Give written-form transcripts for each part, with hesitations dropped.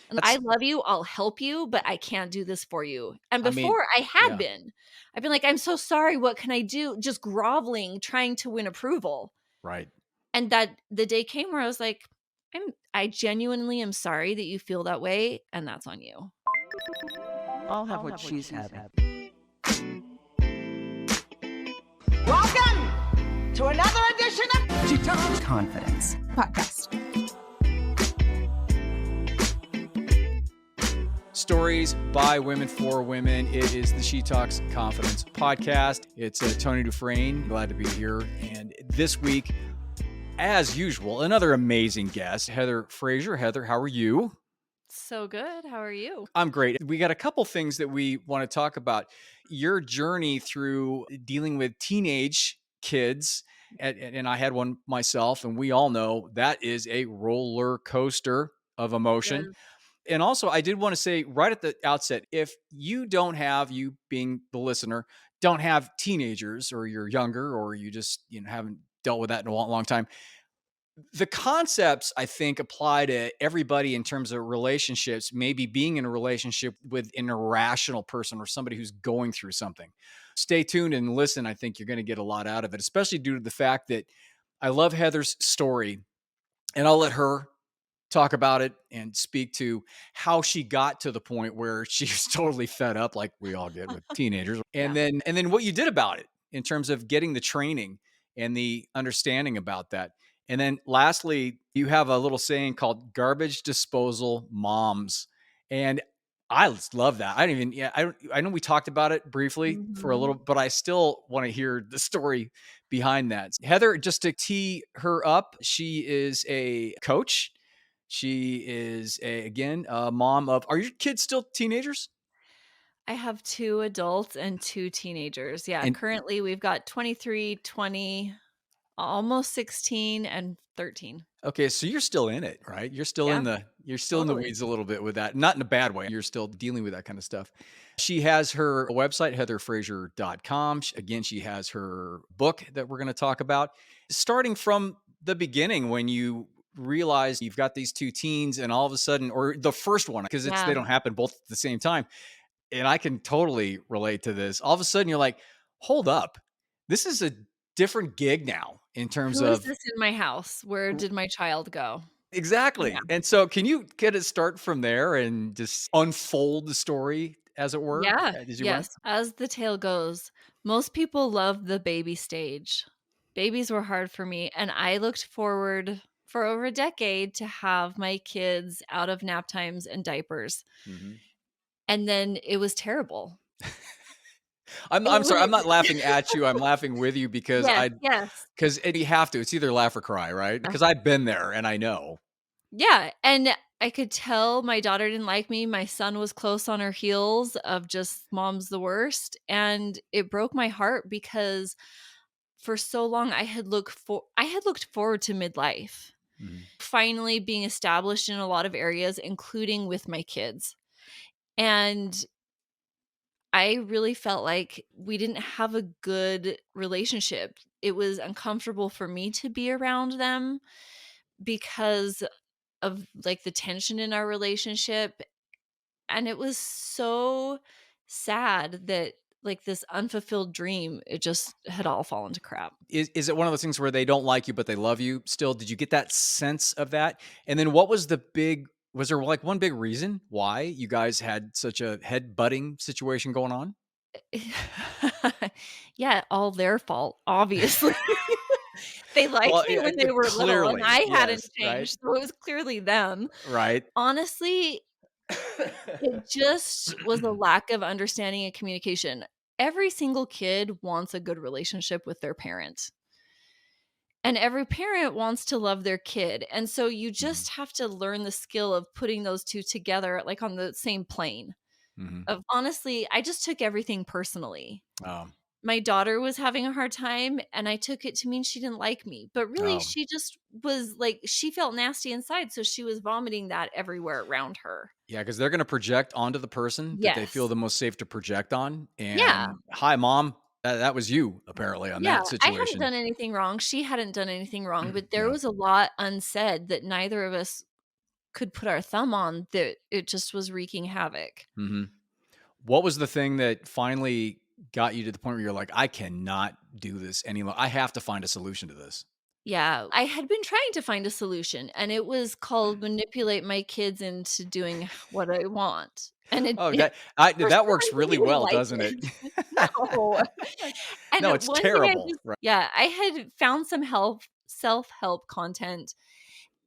And I love you, I'll help you, but I can't do this for you. And I mean, before I had yeah, been. I've been like, "I'm so sorry, what can I do?" Just groveling, trying to win approval. right. And that the day came where I was like, I genuinely am sorry that you feel that way, and that's on you. I'll have what she's having. Welcome to another edition of She Talks Confidence Podcast. Stories by women for women. It is the She Talks Confidence podcast. It's Tony Dufresne. Glad to be here. And this week, as usual, another amazing guest, Heather Frazier. Heather, how are you? So good. How are you? I'm great. We got a couple things that we want to talk about. Your journey through dealing with teenage kids, and I had one myself, and we all know that is a roller coaster of emotion. Yes. And also, I did want to say right at the outset, if you don't have, you being the listener, don't have teenagers or you're younger or you just, haven't dealt with that in a long time, the concepts I think apply to everybody in terms of relationships, maybe being in a relationship with an irrational person or somebody who's going through something. Stay tuned and listen. I think you're going to get a lot out of it, especially due to the fact that I love Heather's story, and I'll let her talk about it and speak to how she got to the point where she's totally fed up, like we all get with teenagers. And Yeah. then what you did about it in terms of getting the training and the understanding about that. And then lastly, you have a little saying called garbage disposal moms. And I just love that. I know we talked about it briefly for a Mhm. little, but I still want to hear the story behind that. Heather, just to tee her up, she is a coach. She is again a mom of. Are your kids still teenagers? I have 2 adults and 2 teenagers. Yeah, And currently we've got 23, 20, almost 16, and 13. okay, so you're still in it, right? Yeah, You're still in the totally. weeds a little bit with that. Not in a bad way. You're still dealing with that kind of stuff. She has her website, heatherfrazier.com. Again, she has her book that we're going to talk about. Starting from the beginning when you realize you've got these two teens and all of a sudden, or the first one, because they Yeah. don't happen both at the same time. And I can totally relate to this. All of a sudden you're like, hold up. This is a different gig now in terms Who is of this in my house? Where did my child go? Yeah. exactly. And so can you get it start from there and just unfold the story as it were, Yeah, as you went? yes, as the tale goes, most people love the baby stage. Babies were hard for me, and I looked forward for over a decade to have my kids out of nap times and diapers, Mhm. and then it was terrible. It I'm sorry. I'm was not laughing at you. I'm laughing with you Yes, yes. because you have to. It's either laugh or cry, right? Uh, Because I've been there and I know. yeah, and I could tell my daughter didn't like me, my son was close on her heels of just, "Mom's the worst," and it broke my heart because for so long I had looked forward to midlife, Mhm. finally being established in a lot of areas, including with my kids. And I really felt like we didn't have a good relationship. It was uncomfortable for me to be around them because of like the tension in our relationship. And it was so sad that like this unfulfilled dream, it just had all fallen to crap. Is it one of those things where they don't like you, but they love you still? Did you get that sense of that? And then what was the big was there like one big reason why you guys had such a head butting situation going on? Yeah, all their fault, obviously. They liked Well, me when they were little, and clearly, I hadn't yes, right? changed, so it was clearly them. Right. Honestly, it just was a lack of understanding and communication. Every single kid wants a good relationship with their parent, and every parent wants to love their kid, and so you Mhm, just have to learn the skill of putting those 2 together, like, on the same plane. mhm. Of honestly, I just took everything personally. Oh, My daughter was having a hard time, and I took it to mean she didn't like me, but really oh, she just was like she felt nasty inside, so she was vomiting that everywhere around her. yeah, because 'cause they're gonna project onto the person that they feel Yes. the most safe to project on, Yeah. and, "Hi, mom." That was you, apparently, on Yeah, that I hadn't situation. done anything wrong, she hadn't done anything wrong, but there Yeah. was a lot unsaid that neither of us could put our thumb on that it just was wreaking havoc. Mhm. What was the thing that finally got you to the point where you're like, "I cannot do this any longer. I have to find a solution to this." Yeah, I had been trying to find a solution, and it was called manipulate my kids into doing what I want, and Oh, it for that some works reason really they didn't well, like doesn't it? it. No. And No, it's one day I terrible, just right? yeah, I had found some self-help content,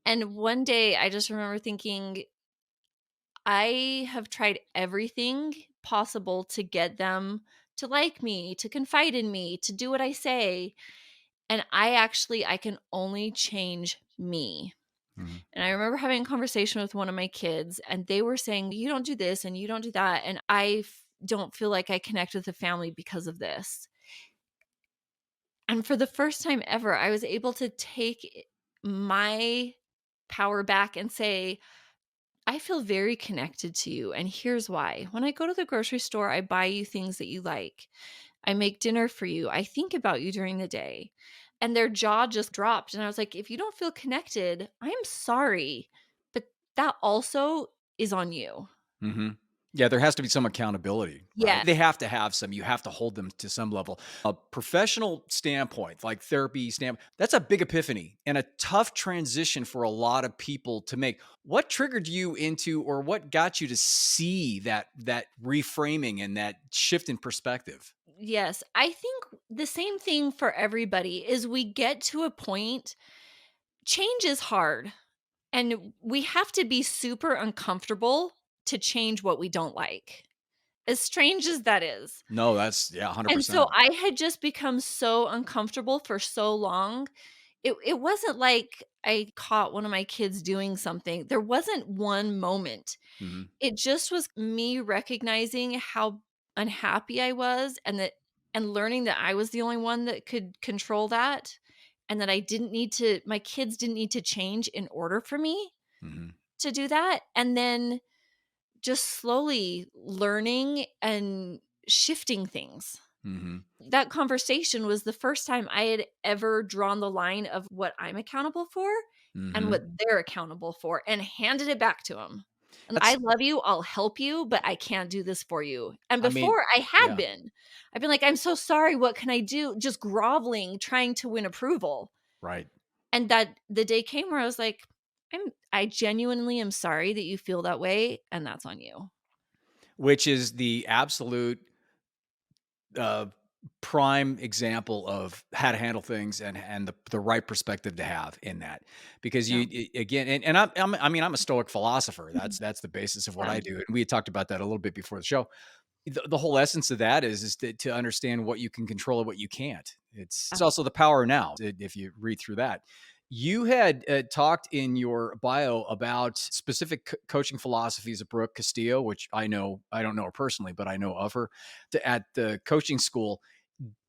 and one day I just remember thinking, I have tried everything possible to get them to like me, to confide in me, to do what I say, and I can only change me. Mhm, And I remember having a conversation with one of my kids, and they were saying, "You don't do this and you don't do that." And don't feel like I connect with the family because of this. And for the first time ever, I was able to take my power back and say, I feel very connected to you. And here's why. When I go to the grocery store, I buy you things that you like. I make dinner for you. I think about you during the day. And their jaw just dropped. And I was like, if you don't feel connected, I'm sorry. But that also is on you. mhm. Yeah, there has to be some accountability, right? Yeah. They have to have some. You have to hold them to some level. A professional standpoint, like therapy that's a big epiphany and a tough transition for a lot of people to make. What triggered you into or what got you to see that reframing and that shift in perspective? Yes. I think the same thing for everybody is we get to a point, change is hard. And we have to be super uncomfortable to change what we don't like, as strange as that is. No, that's yeah, And so 100%. I had just become so uncomfortable for so long. It wasn't like I caught one of my kids doing something. There wasn't one moment. Mhm, It just was me recognizing how unhappy I was and learning that I was the only one that could control that and that I didn't need to my kids didn't need to change in order for me mhm, to do that, and then just slowly learning and shifting things. mhm, That conversation was the first time I had ever drawn the line of what I'm accountable for and mhm. what they're accountable for and handed it back to them. And I That's love you, I'll help you, but I can't do this for you. And I mean, before I had yeah, been. I've been like, "I'm so sorry, what can I do?" Just groveling, trying to win approval. right. And that the day came where I was like, I genuinely am sorry that you feel that way, and that's on you. Which is the absolute uh, prime example of how to handle things and the right perspective to have in that because Yeah. again and I mean I'm a stoic philosopher that's the basis of what Yeah. I do and we had talked about that a little bit before the show the whole essence of that is to understand what you can control and what you can't. It's Yeah. also the power now. If you read through that, you had talked in your bio about specific coaching philosophies of Brooke Castillo, which I don't know her personally, but I know of her at the coaching school.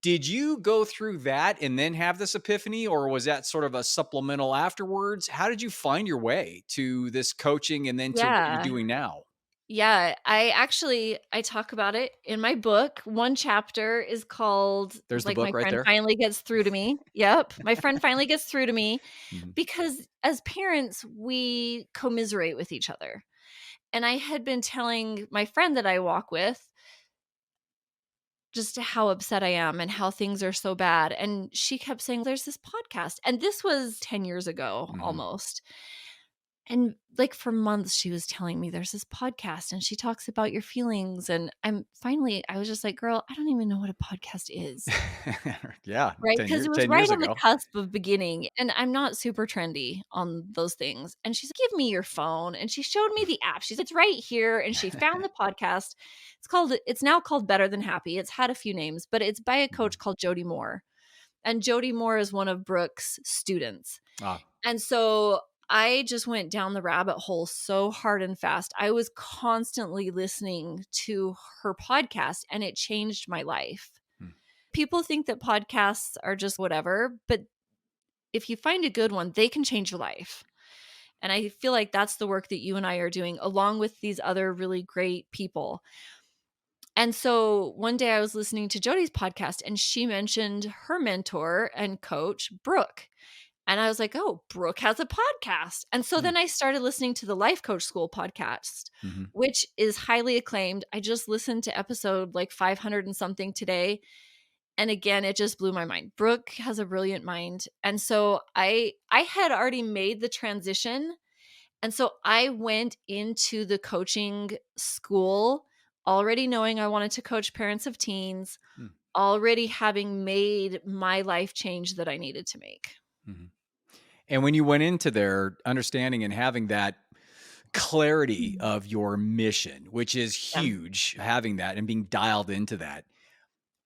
Did you go through that and then have this epiphany, or was that sort of a supplemental afterwards? How did you find your way to this coaching and then to what you're Yeah. doing now? Yeah, I talk about it in my book. One chapter is called, There's the like, My book right Friend there. Finally Gets Through to Me. Yep, My Friend Finally Gets Through to Me, Mhm. because as parents, we commiserate with each other. And I had been telling my friend that I walk with just how upset I am and how things are so bad, and she kept saying, "There's this podcast," and this was 10 years ago Mhm. almost. And, like, for months, she was telling me, "There's this podcast, and she talks about your feelings," and I was just like, "Girl, I don't even know what a podcast is." Yeah, Right? Because it was 10 right years on the ago. cusp of beginning, and I'm not super trendy on those things, and she's like, "Give me your phone," and she showed me the app. She's "It's right here," and she found the podcast. It's now called Better Than Happy. It's had a few names, but it's by a Mhm. coach called Jody Moore, and Jody Moore is one of Brooke's students. Ah, And so I just went down the rabbit hole so hard and fast. I was constantly listening to her podcast, and it changed my life. mm, People think that podcasts are just whatever, but if you find a good one, they can change your life. And I feel like that's the work that you and I are doing along with these other really great people. And so one day I was listening to Jody's podcast and she mentioned her mentor and coach, Brooke. And I was like, "Oh, Brooke has a podcast." And so Mm, then I started listening to the Life Coach School podcast, mhm, which is highly acclaimed. I just listened to episode like 500 and something today. And again, it just blew my mind. Brooke has a brilliant mind. And so I had already made the transition. And so I went into the coaching school already knowing I wanted to coach parents of teens, mm, already having made my life change that I needed to make. mhm. And when you went into there understanding and having that clarity Mhm. of your mission, which is Yeah. huge, having that and being dialed into that,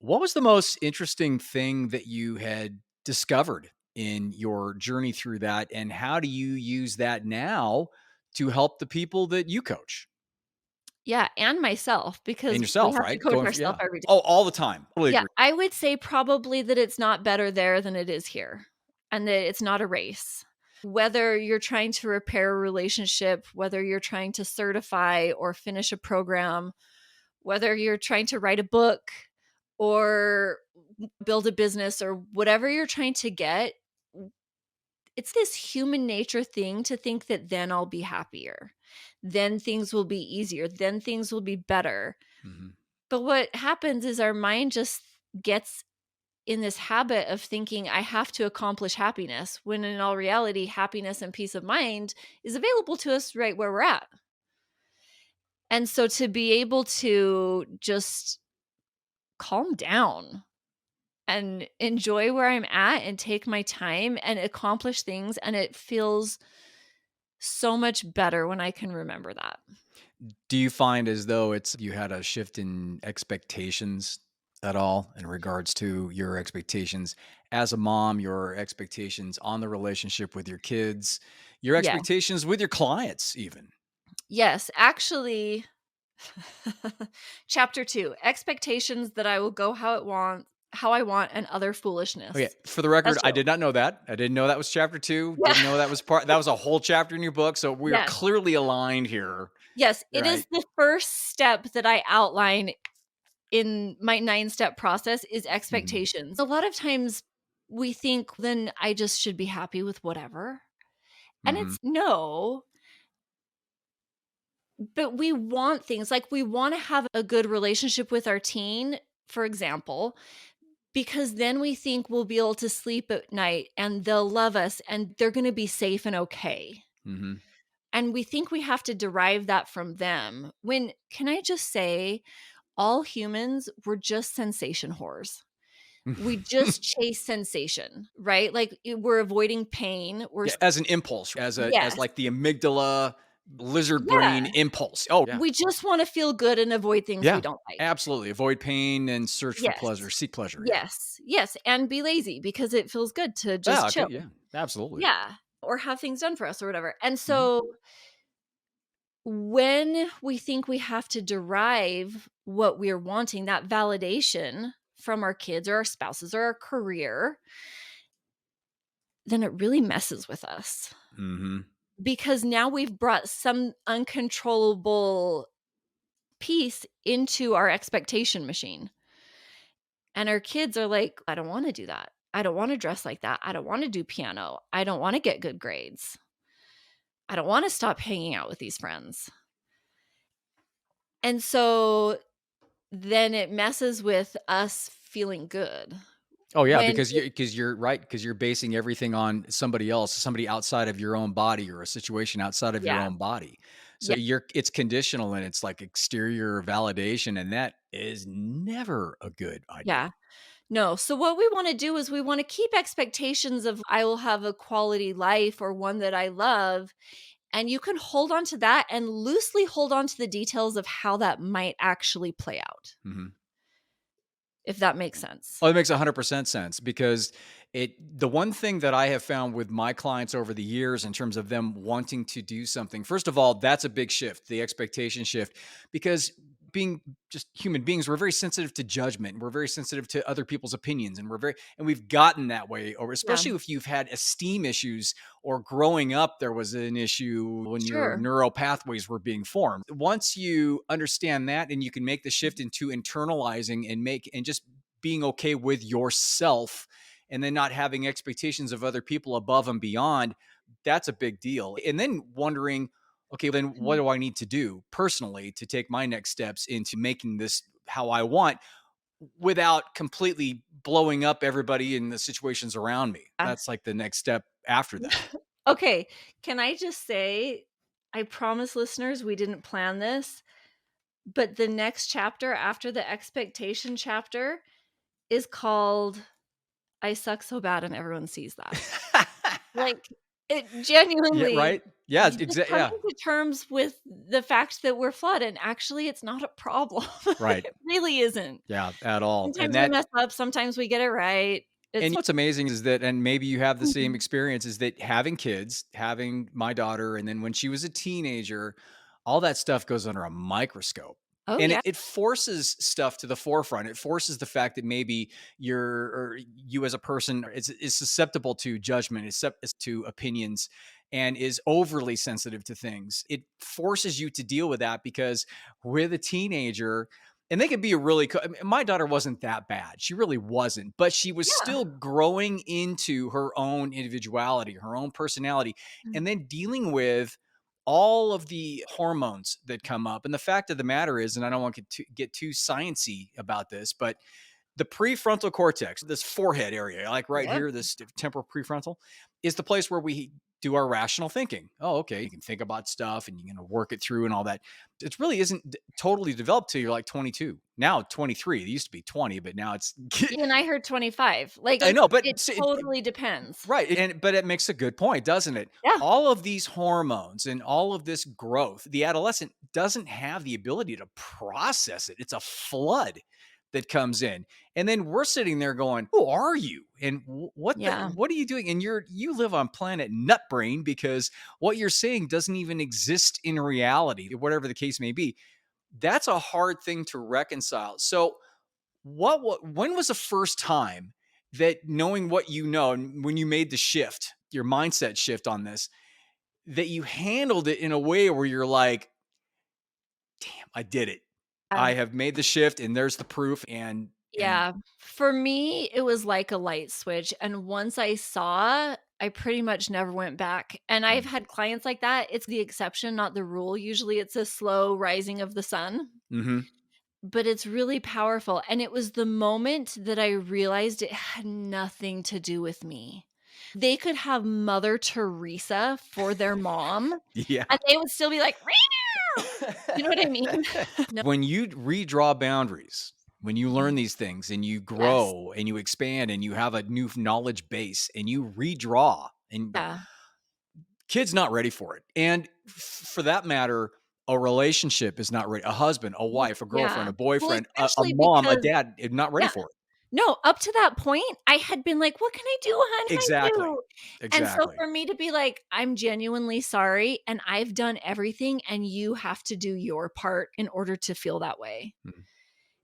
what was the most interesting thing that you had discovered in your journey through that? And how do you use that now to help the people that you coach Yeah, and myself and because we yourself, have to right? coach Going for, ourselves yeah. every day. Oh, all the time. Totally Yeah, agree. I would say probably that it's not better there than it is here, and that it's not a race. Whether you're trying to repair a relationship, whether you're trying to certify or finish a program, whether you're trying to write a book or build a business or whatever you're trying to get, it's this human nature thing to think that then I'll be happier. Then things will be easier. Then things will be better. Mhm. But what happens is our mind just gets in this habit of thinking I have to accomplish happiness when in all reality, happiness and peace of mind is available to us right where we're at. And so to be able to just calm down and enjoy where I'm at and take my time and accomplish things, and it feels so much better when I can remember that. Do you find as though it's you had a shift in expectations at all in regards to your expectations as a mom, your expectations on the relationship with your kids, your Yeah. expectations with your clients even? Yes, actually, chapter 2, expectations that I will go how I want and other Okay, foolishness. for the record, That's I true. did not know that. I didn't know that was chapter 2. Yeah. Didn't know that was a whole chapter in your book, so we are Yes. clearly aligned here, Yes, it is right? the first step that I outline in my 9-step process is Mhm. expectations. A lot of times we think then I just should be happy with whatever. And Mhm. it's no, but we want things like we want to have a good relationship with our teen, for example, because then we think we'll be able to sleep at night and they'll love us and they're going to be safe and okay. Mhm. And we think we have to derive that from them. When, can I just say, all humans were just sensation whores. We just chase sensation, right? Like we're avoiding pain. Yeah, as an impulse, as Yes, like the amygdala, lizard brain yeah. impulse. Oh, yeah. We just want to feel good and avoid things we Yeah, don't like. absolutely. Avoid pain and search for Yes, pleasure, seek pleasure, yeah. yes, yes. And be lazy because it feels good to Yeah, just okay, chill. yeah, absolutely. Yeah. Or have things done for us or whatever. And Mhm, so when we think we have to derive what we're wanting, that validation from our kids or our spouses or our career, then it really messes with us mhm. because now we've brought some uncontrollable piece into our expectation machine. And our kids are like, I don't want to do that. I don't want to dress like that. I don't want to do piano. I don't want to get good grades. I don't want to stop hanging out with these friends. And so then it messes with us feeling good. Oh, yeah, When because you're right, because you're basing everything on somebody else, somebody outside of your own body or a situation outside of your yeah, own body. So yeah, you're it's conditional and it's like exterior validation, and that is never a good idea. yeah. No. So what we want to do is we want to keep expectations of I will have a quality life or one that I love. And you can hold on to that and loosely hold on to the details of how that might actually play out, Mhm. if that makes sense. Oh, it makes 100% sense because the one thing that I have found with my clients over the years in terms of them wanting to do something, first of all, that's a big shift, the expectation shift, because being just human beings, we're very sensitive to judgment. We're very sensitive to other people's opinions, and and we've gotten that way, or Yeah, especially if you've had esteem issues or growing up, there was an issue when your sure. neural pathways were being formed. Once you understand that and you can make the shift into internalizing and just being okay with yourself and then not having expectations of other people above and beyond, that's a big deal. And then wondering, okay, then what Mhm. do I need to do personally to take my next steps into making this how I want without completely blowing up everybody in the situations around me? Ah. That's like the next step after that. Okay, can I just say, I promise listeners we didn't plan this, but the next chapter after the expectation chapter is called "I suck so bad and everyone sees that." Like, it Yeah, genuinely right? Yeah, you just exactly. coming Yeah, to terms with the fact that we're flawed, and actually it's not a problem. right. It really isn't. Yeah, at all. And Sometimes we that mess up, sometimes we get it right. and It's what's amazing is that, and maybe you have the same Mhm. experience, is that having kids, having my daughter, and then when she was a teenager, all that stuff goes under a microscope. Oh, And yeah. it forces stuff to the forefront. It forces the fact that maybe you as a person is susceptible to judgment, is to opinions, and is overly sensitive to things. It forces you to deal with that because with a teenager, and they could be a really I mean, my daughter wasn't that bad. She really wasn't, but she was Yeah. still growing into her own individuality, her own personality, Mm. and then dealing with all of the hormones that come up. And the fact of the matter is, and I don't want to get too sciencey about this, but the prefrontal cortex, this forehead area, like right Yep. here, this temporal prefrontal, is the place where we do our rational thinking. Oh, okay. You can think about stuff and you're going to work it through and all that. It really isn't totally developed till you're like 22. Now 23. It used to be 20, but now it's. Yeah, and I heard 25. Like, I know, but it totally depends. right. And but it makes a good point, doesn't it? Yeah. All of these hormones and all of this growth, the adolescent doesn't have the ability to process it. It's a flood that comes in. And then we're sitting there going, "Who are you? And Yeah. what are you doing?" And you live on planet nut brain because what you're saying doesn't even exist in reality, whatever the case may be. That's a hard thing to reconcile. So when was the first time that, knowing what you know, and when you made the shift, your mindset shift on this, that you handled it in a way where you're like, damn, I did it. Uh, I have made the shift and there's the proof. And yeah. For me, it was like a light switch, and once I saw, I pretty much never went back, and I've mm, had clients like that. It's the exception, not the rule. Usually, it's a slow rising of the sun, mhm. but it's really powerful, and it was the moment that I realized it had nothing to do with me. They could have Mother Teresa for their mom, Yeah. and they would still be like, "Meow." You know what I mean? No. When you redraw boundaries, when you learn Mhm. these things and you Yes. grow and you expand and you have a new knowledge base and you redraw, and Yeah. kids not ready for it. And for that matter, a relationship is not ready. A husband, a wife, a girlfriend, Yeah. a Well, boyfriend, a especially mom, a because dad is not ready yeah. for it. No, up to that point, I had been like, "What can I do? How can I Exactly. do?" And so Exactly. for me to be like, "I'm genuinely sorry, and I've done everything, and you have to do your part in order to feel that way." Mm.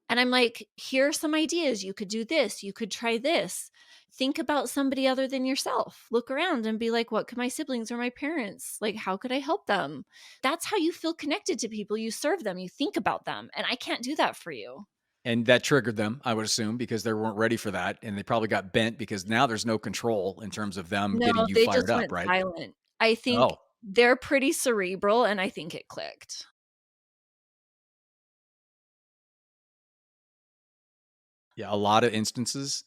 And I'm like, "Here are some ideas. You could do this. You could try this. Think about somebody other than yourself. Look around and be like, what could my siblings or my parents, like, how could I help them?" That's how you feel connected to people. You serve them, you think about them, and I can't do that for you. And that triggered them, I would assume, because they weren't ready for that. And they probably got bent because now there's no control in terms of them No, getting you they fired just up, went right? silent. I think Oh, they're pretty cerebral, and I think it clicked. yeah. A lot of instances,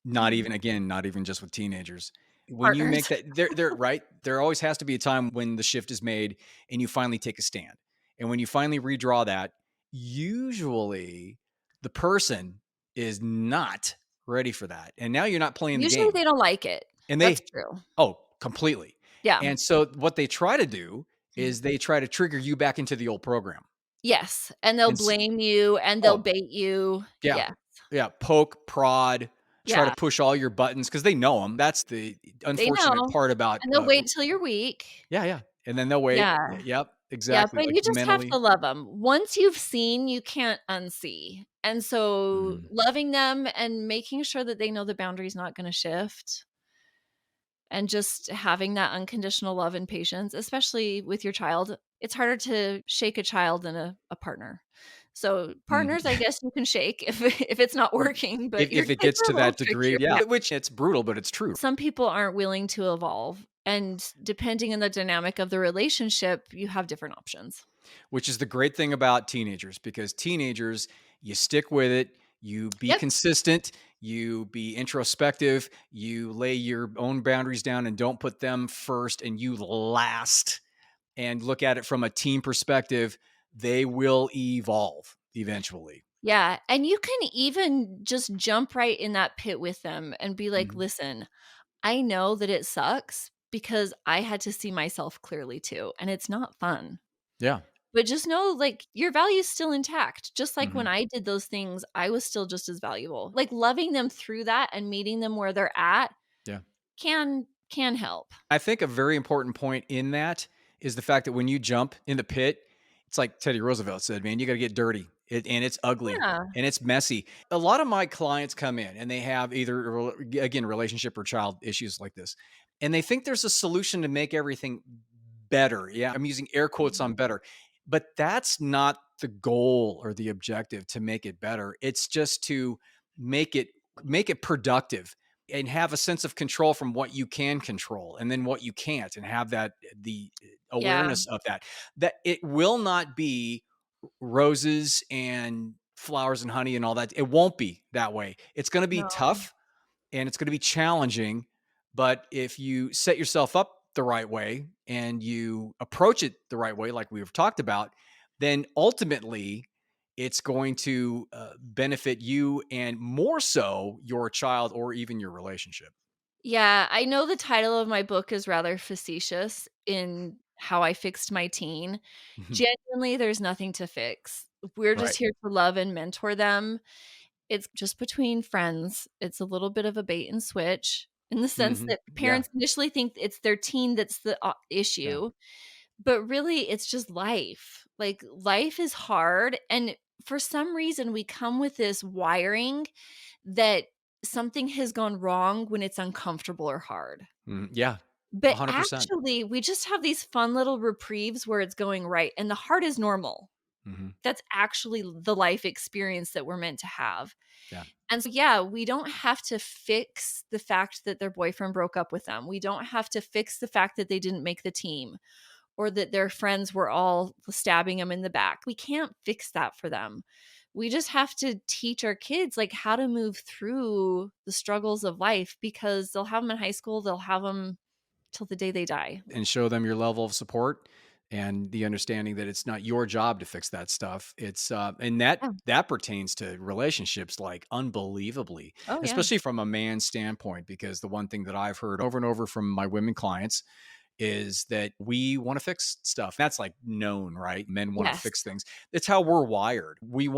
not Mhm. even, again, not even just with teenagers. When you Partners. make that, there, right? There always has to be a time when the shift is made and you finally take a stand. And when you finally redraw that, usually the person is not ready for that. And now you're not playing the Usually, game. they don't like it. And That's they, true. oh, completely. Yeah. And so what they try to do Mhm. is they try to trigger you back into the old program. Yes, and they'll And blame you, and they'll oh, bait you. yeah. Yeah. Yeah. Poke, prod, try to Yeah. push all your buttons because they know them. That's the They unfortunate know, part about, and they'll wait till you're weak. yeah, yeah. And then they'll wait. Yeah. Yep. Yeah, Exactly. but Like you just have mentally. to love them. Once you've seen, you can't unsee, and so Mm. loving them and making sure that they know the boundary's not gonna shift, and just having that unconditional love and patience, especially with your child. It's harder to shake a child than a partner. So Mhm. partners, I guess you can shake if it's not Right. working, but your If it kids gets are to a little that degree, trickier. yeah, Yeah. which it's brutal, but it's true. Some people aren't willing to evolve, and depending on the dynamic of the relationship, you have different options. Which is the great thing about teenagers, because teenagers, you stick with it, you be Yep. consistent, you be introspective, you lay your own boundaries down and don't put them first, and you last and look at it from a team perspective. They will evolve eventually. Yeah, and you can even just jump right in that pit with them and be like, Mhm. "Listen, I know that it sucks because I had to see myself clearly too, and it's not fun. Yeah. But just know, like, your value's still intact. Just like when Mhm. I did those things, I was still just as valuable." Like, loving them through that and meeting them where they're at Yeah. can help. I think a very important point in that is the fact that when you jump in the pit, it's like Teddy Roosevelt said, man, you got to get dirty. And it's ugly Yeah. and it's messy. A lot of my clients come in and they have either, again, relationship or child issues like this. And they think there's a solution to make everything better. Yeah. I'm using air quotes on better, but that's not the goal or the objective to make it better. It's just to make it make it productive and have a sense of control from what you can control and then what you can't, and have that the Yeah. awareness of that it will not be roses and flowers and honey and all that. It won't be that way. It's going to be No. tough and it's going to be challenging, but if you set yourself up the right way and you approach it the right way, like we've talked about, then ultimately it's going to benefit you and more so your child or even your relationship. Yeah, I know the title of my book is rather facetious in how I fixed my teen. Mhm. Genuinely, there's nothing to fix. We're just Right. here to love and mentor them. It's just between friends. It's a little bit of a bait and switch in the sense Hmm. that Yeah. parents initially think it's their teen that's the Yeah. issue, but really it's just life. Like, life is hard, and for some reason we come with this wiring that something has gone wrong when it's uncomfortable or hard. Yeah. But 100%. actually, we just have these fun little reprieves where it's going right, and the hard is normal. Hmm. That's actually the life experience that we're meant to have. Yeah. And so, yeah, we don't have to fix the fact that their boyfriend broke up with them. We don't have to fix the fact that they didn't make the team or that their friends were all stabbing them in the back. We can't fix that for them. We just have to teach our kids like how to move through the struggles of life, because they'll have them in high school, they'll have them till the day they die. And show them your level of support and the understanding that it's not your job to fix that stuff. It's and Yeah. that pertains to relationships like unbelievably, Oh, yeah. especially from a man's standpoint, because the one thing that I've heard over and over from my women clients is that we want to fix stuff. That's like known, right? Men want to Yes. fix things. It's how we're wired. We're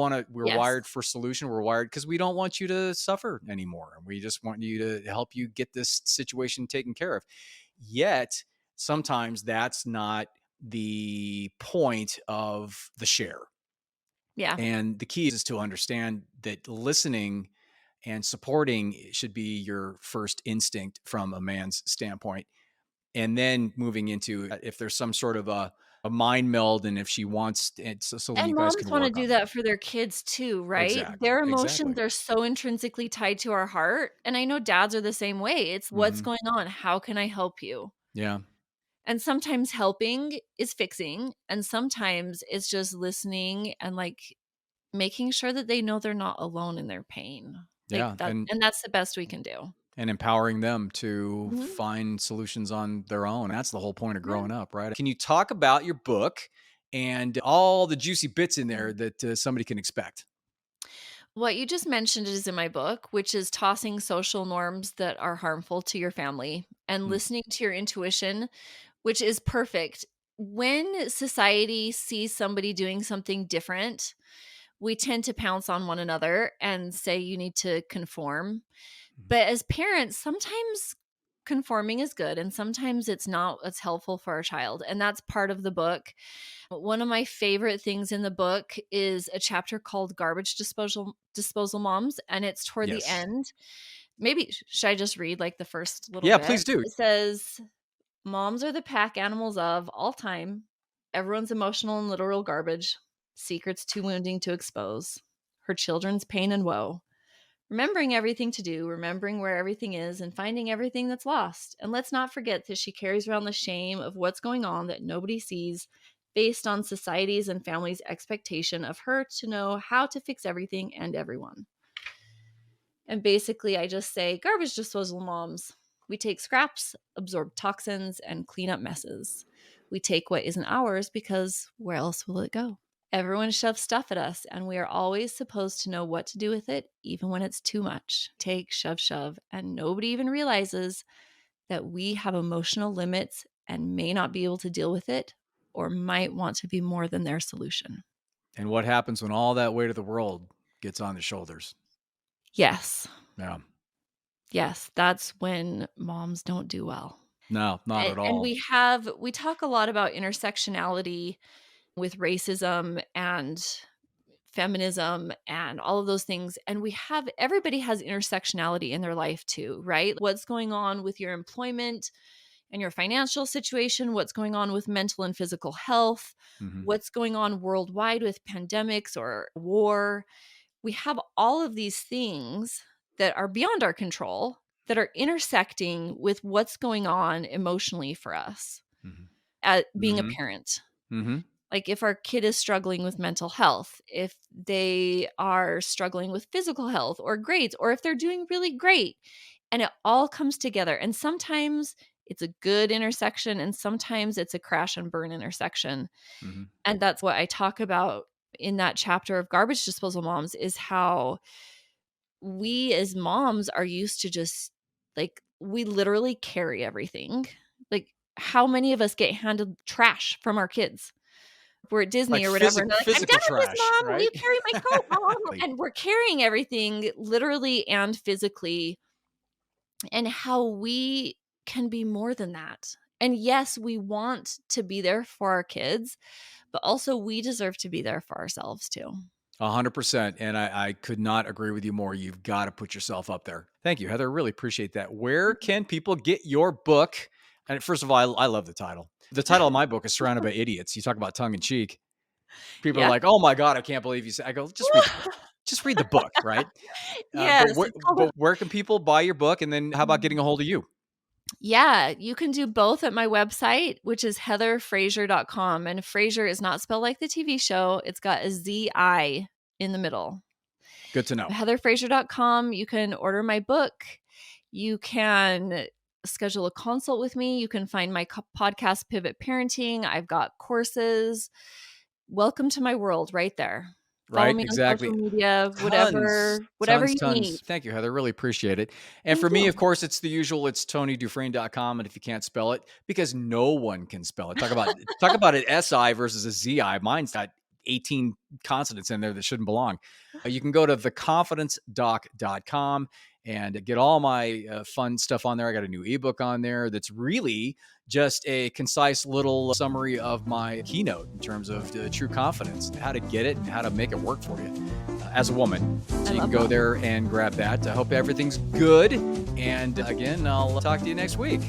Yes. wired for solution. We're wired because we don't want you to suffer anymore. We just want you to help you get this situation taken care of. Yet, sometimes that's not the point of the share. Yeah. And the key is to understand that listening and supporting should be your first instinct from a man's standpoint. And then moving into if there's some sort of a mind meld, and if she wants it, so then And you guys moms can wanna work do on that. that for their kids too, right? Exactly. Their Exactly. emotions are so intrinsically tied to our heart, and I know dads are the same way. It's, "What's Hmm. going on? How can I help you?" Yeah. And sometimes helping is fixing, and sometimes it's just listening and, like, making sure that they know they're not alone in their pain. Like, Yeah. And that's the best we can do. empowering them to Mhm. find solutions on their own. That's the whole point of Yeah. growing up, right? Can you talk about your book and all the juicy bits in there that somebody can expect? What you just mentioned is in my book, which is tossing social norms that are harmful to your family and Hmm. listening to your intuition, which is perfect. When society sees somebody doing something different, we tend to pounce on one another and say you need to conform. Hmm. But as parents, sometimes conforming is good and sometimes it's not what's helpful for our child. And that's part of the book. One of my favorite things in the book is a chapter called Garbage Disposal Moms, and it's toward the Yes. end. Maybe should I just read like the first little Yeah, bit? please do. It says, "Moms are the pack animals of all time. Everyone's emotional and literal garbage. secrets too wounding to expose, her children's pain and woe, remembering everything to do, remembering where everything is, and finding everything that's lost. And let's not forget that she carries around the shame of what's going on that nobody sees, based on society's and family's expectation of her to know how to fix everything and everyone. And basically, I just say, garbage disposal moms. We take scraps, absorb toxins, and clean up messes. We take what isn't ours because where else will it go? Everyone shoves stuff at us, and we are always supposed to know what to do with it, even when it's too much. Take, shove, shove, and nobody even realizes that we have emotional limits and may not be able to deal with it, or might want to be more than their solution. And what happens when all that weight of the world gets on the shoulders? Yes. Yeah. Yes, that's when moms don't do well. No, not at And all. we talk a lot about intersectionality with racism and feminism and all of those things, and everybody has intersectionality in their life too, right? What's going on with your employment and your financial situation, what's going on with mental and physical health, Mhm. what's going on worldwide with pandemics or war. We have all of these things that are beyond our control that are intersecting with what's going on emotionally for us Mhm. at being a Mhm. parent. Mhm. Like if our kid is struggling with mental health, if they are struggling with physical health or grades, or if they're doing really great, and it all comes together. And sometimes it's a good intersection, and sometimes it's a crash and burn intersection. Mhm. And that's what I talk about in that chapter of Garbage Disposal Moms, is how we as moms are used to just, like, we literally carry everything. Like, how many of us get handed trash from our kids? We're at Disney Like or whatever, and they're like, "I'm done physical with this, trash, mom. Will you right? carry my coat, mom?" Exactly. And we're carrying everything literally and physically, and how we can be more than that. And yes, we want to be there for our kids, but also we deserve to be there for ourselves too. 100%. And I could not agree with you more. You've got to put yourself up there. Thank you, Heather. Really appreciate that. Where can people get your book? And first of all, I love the title. The title of my book is Surrounded by Idiots. You talk about tongue in cheek. People are Yeah. like, "Oh my God, I can't believe you said." I go, "Just read the book. Just read the book, right?" But Yes, it's called. where can people buy your book? And then how about getting a hold of you? Yeah, you can do both at my website, which is heatherfrazier.com. And Frazier is not spelled like the TV show. It's got a Z-I in the middle. Good to know. heatherfrazier.com. You can order my book. You can schedule a consult with me. You can find my podcast, Pivot Parenting. I've got courses. Welcome to my world right there. Follow Right, me on social exactly. media, Tons, whatever tons, you need. tons. Thank you, Heather. Really appreciate it. And Thank for me, of you. course, it's the usual. It's TonyDufresne.com. And if you can't spell it, because no one can spell it. Talk about an SI versus a ZI. Mine's got 18 consonants in there that shouldn't belong. You can go to theconfidencedoc.com and get all my fun stuff on there. I got a new ebook on there that's really just a concise little summary of my keynote in terms of true confidence, how to get it and how to make it work for you as a woman. So I you can love go that. there and grab that. I hope everything's good. And again, I'll talk to you next week.